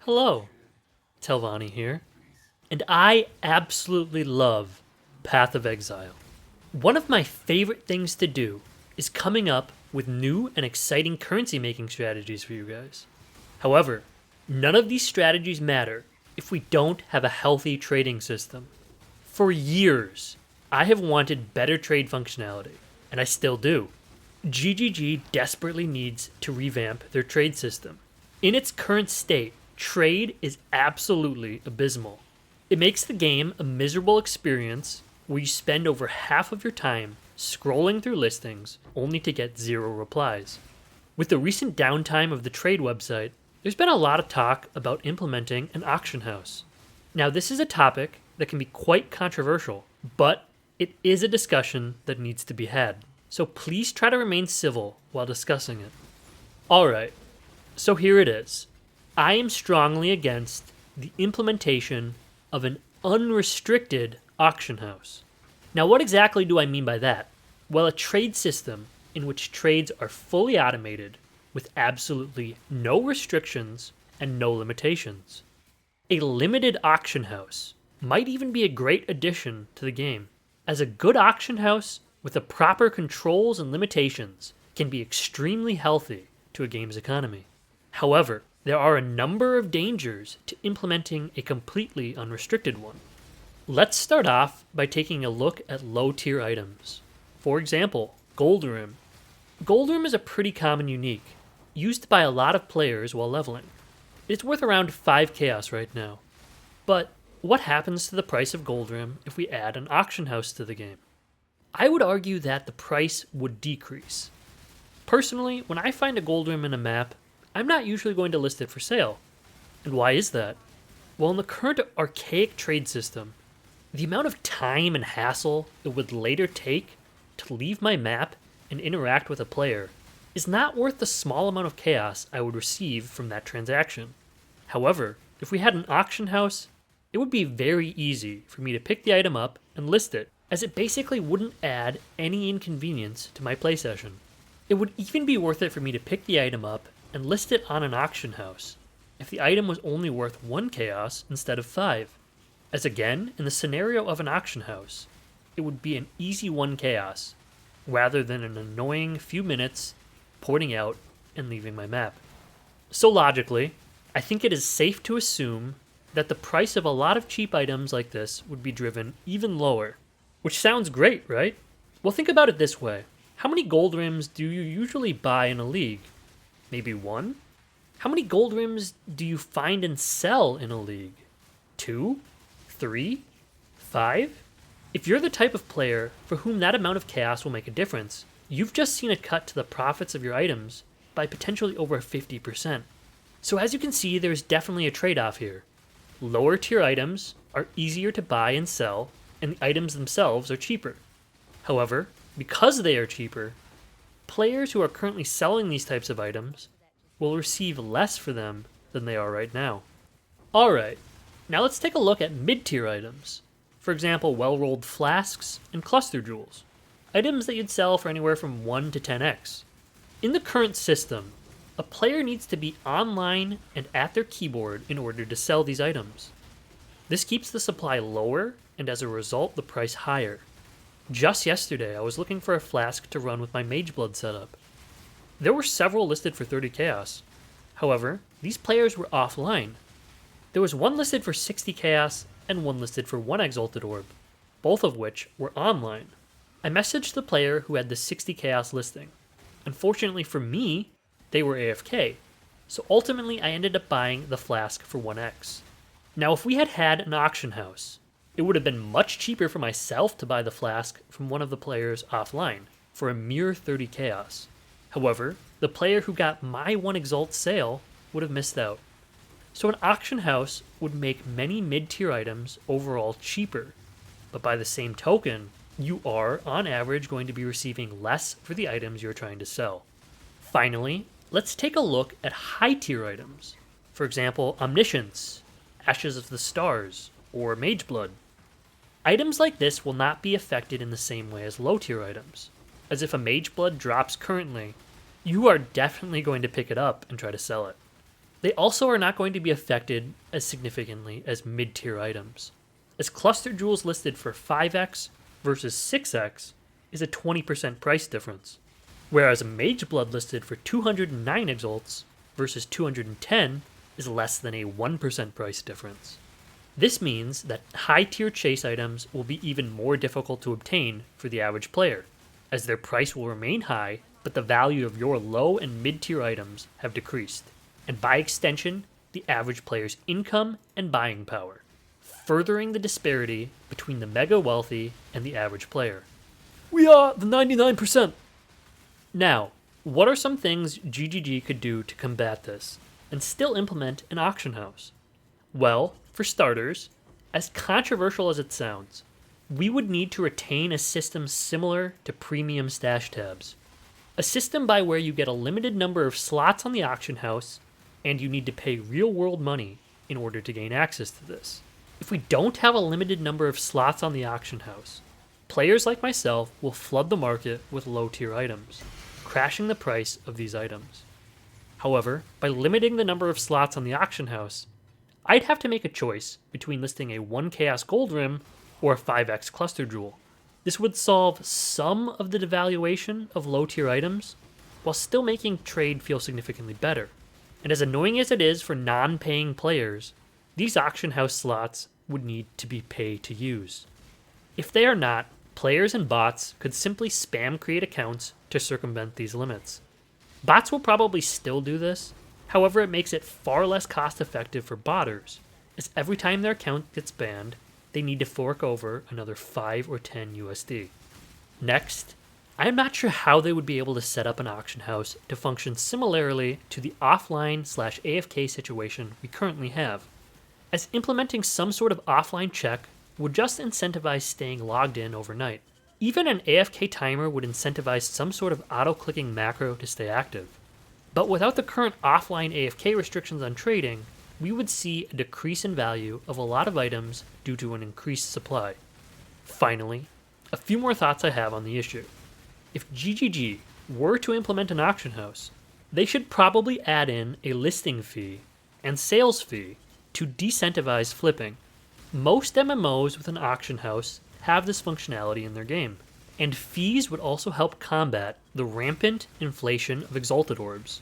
Hello, Telvani here, and I absolutely love Path of Exile. One of my favorite things to do is coming up with new and exciting currency making strategies for you guys. However, none of these strategies matter if we don't have a healthy trading system. For years, I have wanted better trade functionality, and I still do. GGG desperately needs to revamp their trade system. In its current state, trade is absolutely abysmal. It makes the game a miserable experience where you spend over half of your time scrolling through listings only to get zero replies. With the recent downtime of the trade website, there's been a lot of talk about implementing an auction house. Now, this is a topic that can be quite controversial, but it is a discussion that needs to be had. So please try to remain civil while discussing it. Alright, so here it is. I am strongly against the implementation of an unrestricted auction house. Now, what exactly do I mean by that? Well, a trade system in which trades are fully automated with absolutely no restrictions and no limitations. A limited auction house might even be a great addition to the game, as a good auction house with the proper controls and limitations can be extremely healthy to a game's economy. However, there are a number of dangers to implementing a completely unrestricted one. Let's start off by taking a look at low-tier items. For example, Gold Room. Gold Room is a pretty common unique, used by a lot of players while leveling. It's worth around 5 chaos right now. But what happens to the price of Gold Room if we add an auction house to the game? I would argue that the price would decrease. Personally, when I find a Gold Room in a map, I'm not usually going to list it for sale. And why is that? Well, in the current archaic trade system, the amount of time and hassle it would later take to leave my map and interact with a player is not worth the small amount of chaos I would receive from that transaction. However, if we had an auction house, it would be very easy for me to pick the item up and list it, as it basically wouldn't add any inconvenience to my play session. It would even be worth it for me to pick the item up and list it on an auction house if the item was only worth 1 chaos instead of 5. As again, in the scenario of an auction house, it would be an easy 1 chaos, rather than an annoying few minutes porting out and leaving my map. So logically, I think it is safe to assume that the price of a lot of cheap items like this would be driven even lower. Which sounds great, right? Well, think about it this way. How many gold rims do you usually buy in a league? Maybe 1? How many gold rims do you find and sell in a league? 2? 3? 5? If you're the type of player for whom that amount of chaos will make a difference, you've just seen a cut to the profits of your items by potentially over 50%. So as you can see, there's definitely a trade-off here. Lower tier items are easier to buy and sell, and the items themselves are cheaper. However, because they are cheaper, players who are currently selling these types of items will receive less for them than they are right now. Alright, now let's take a look at mid-tier items. For example, well-rolled flasks and cluster jewels. Items that you'd sell for anywhere from 1 to 10x. In the current system, a player needs to be online and at their keyboard in order to sell these items. This keeps the supply lower, and as a result, the price higher. Just yesterday, I was looking for a flask to run with my Mageblood setup. There were several listed for 30 chaos. However, these players were offline. There was one listed for 60 chaos and one listed for 1 exalted orb, both of which were online. I messaged the player who had the 60 chaos listing. Unfortunately for me, they were AFK, so ultimately I ended up buying the flask for 1x. Now, if we had had an auction house, it would have been much cheaper for myself to buy the flask from one of the players offline for a mere 30 chaos. However, the player who got my 1 exalt sale would have missed out. So an auction house would make many mid-tier items overall cheaper, but by the same token, you are, on average, going to be receiving less for the items you're trying to sell. Finally, let's take a look at high-tier items. For example, Omniscience, Ashes of the Stars, or Mageblood. Items like this will not be affected in the same way as low-tier items, as if a Mageblood drops currently, you are definitely going to pick it up and try to sell it. They also are not going to be affected as significantly as mid-tier items, as cluster jewels listed for 5x versus 6x is a 20% price difference, whereas a mage blood listed for 209 exalts versus 210 is less than a 1% price difference. This means that high-tier chase items will be even more difficult to obtain for the average player, as their price will remain high, but the value of your low and mid-tier items have decreased, and by extension, the average player's income and buying power, furthering the disparity between the mega wealthy and the average player. We are the 99%! Now, what are some things GGG could do to combat this and still implement an auction house? Well, for starters, as controversial as it sounds, we would need to retain a system similar to premium stash tabs. A system by where you get a limited number of slots on the auction house and you need to pay real world money in order to gain access to this. If we don't have a limited number of slots on the auction house, players like myself will flood the market with low tier items, crashing the price of these items. However, by limiting the number of slots on the auction house, I'd have to make a choice between listing a 1 Chaos Gold Rim or a 5x Cluster Jewel. This would solve some of the devaluation of low tier items, while still making trade feel significantly better. And as annoying as it is for non-paying players, these auction house slots would need to be pay to use. If they are not, players and bots could simply spam create accounts to circumvent these limits. Bots will probably still do this, however it makes it far less cost effective for botters, as every time their account gets banned, they need to fork over another 5 or 10 USD. Next, I am not sure how they would be able to set up an auction house to function similarly to the offline/AFK situation we currently have, as implementing some sort of offline check would just incentivize staying logged in overnight. Even an AFK timer would incentivize some sort of auto-clicking macro to stay active. But without the current offline AFK restrictions on trading, we would see a decrease in value of a lot of items due to an increased supply. Finally, a few more thoughts I have on the issue. If GGG were to implement an auction house, they should probably add in a listing fee and sales fee to decentivize flipping. Most MMOs with an auction house have this functionality in their game, and fees would also help combat the rampant inflation of exalted orbs.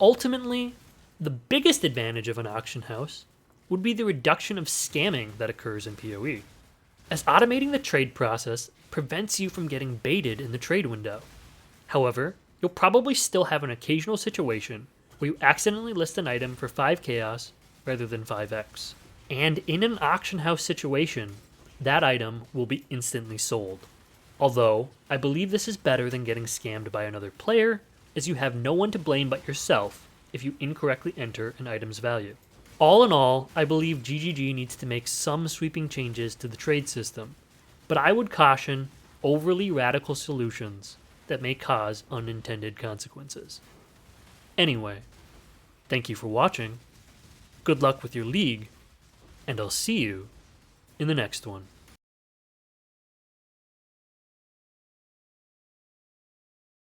Ultimately, the biggest advantage of an auction house would be the reduction of scamming that occurs in PoE, as automating the trade process prevents you from getting baited in the trade window. However, you'll probably still have an occasional situation where you accidentally list an item for 5 chaos rather than 5x. And in an auction house situation, that item will be instantly sold. Although, I believe this is better than getting scammed by another player, as you have no one to blame but yourself if you incorrectly enter an item's value. All in all, I believe GGG needs to make some sweeping changes to the trade system, but I would caution overly radical solutions that may cause unintended consequences. Anyway, thank you for watching, good luck with your league, and I'll see you in the next one.